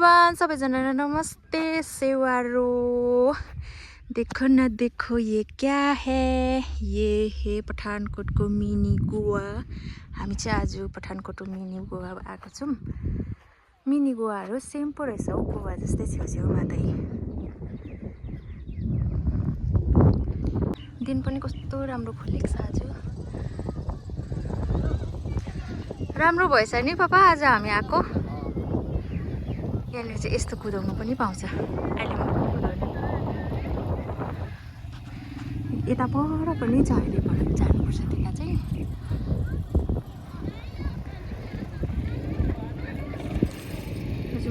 Everyone, सबैजनालाई नमस्ते। सेवारो देखो न देखो ये क्या है, ये है पठानकोटको मिनी गोवा। हामी चाहिँ आज पठानकोटको मिनी गोवा आएको छौँ। मिनी गोवाहरू सेम पो रहेछ हौ, गोवा जस्तै छेउछेउमा त। दिन पनि कस्तो राम्रो खुलेको छ आज। राम्रो भएछ नि पापा आज हामी आएको। यहाँनिर चाहिँ यस्तो कुदाउनु पनि पाउँछ। अहिले म कुदाउने यता पर पनि छ, अहिले जानुपर्छ त्यता चाहिँ।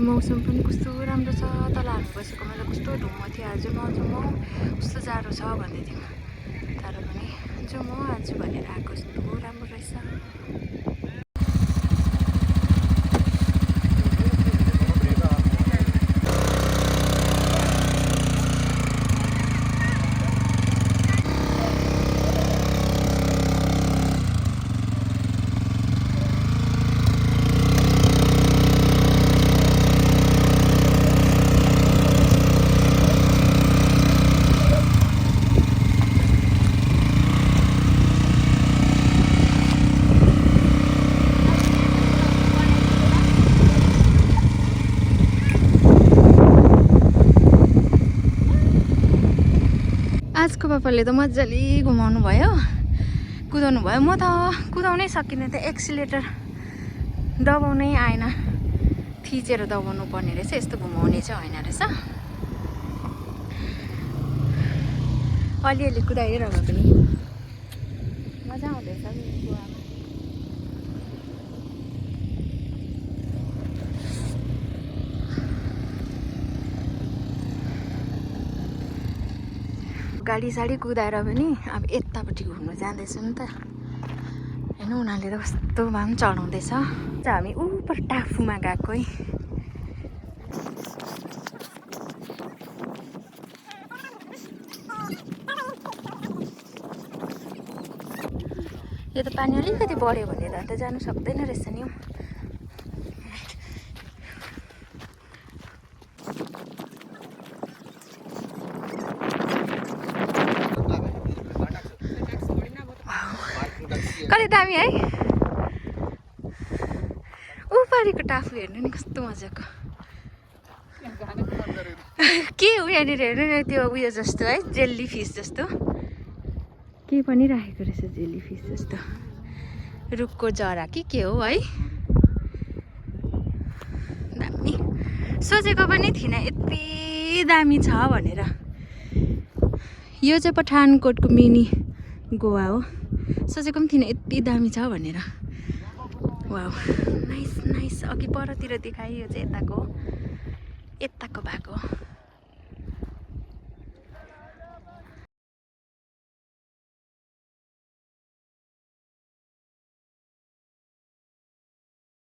मौसम पनि कस्तो राम्रो छ। तल हामी बसेकोमा त कस्तो धुम्म थियो, आज नजाउँ कस्तो जाडो छ भन्दै थियो। तर पनि जाउँ आज भनेर आएको, कस्तो राम्रो रहेछ। आजको पापाले त मजाले घुमाउनु भयो, कुदाउनु भयो। म त कुदाउनै सकिनँ, त्यो एक्सिलेटर दबाउनै आएन। थिचेर दबाउनु पर्ने रहेछ, यस्तो घुमाउने चाहिँ होइन रहेछ। अलिअलि कुदाइरहेको पनि मजा आउँदैछ। गाडी साडी कुदाएर पनि अब यतापट्टि घुम्नु जाँदैछौँ नि त। होइन उनीहरूले त कस्तो भए पनि चढाउँदैछ। हामी उपर टाफुमा गएको है। यो त पानी अलिकति बढ्यो भने त अन्त जानु सक्दैन रहेछ नि हौ। कति दामी है। उपारिको टाफु हेर्नु नि कस्तो मजाको। के हो यहाँनिर हेर्नु न, त्यो उयो जस्तो है, जेली फिस जस्तो के पनि राखेको रहेछ, जेली फिस जस्तो। रुखको जरा कि के हो है। दामी, सोचेको पनि थिइनँ यति दामी छ भनेर। यो चाहिँ पठानकोटको मिनी गोवा हो। सोचेको पनि थिइनँ यति दामी छ भनेर। Wow, nice nice. अघि परतिर देखाएँ, यो चाहिँ यताको भएको।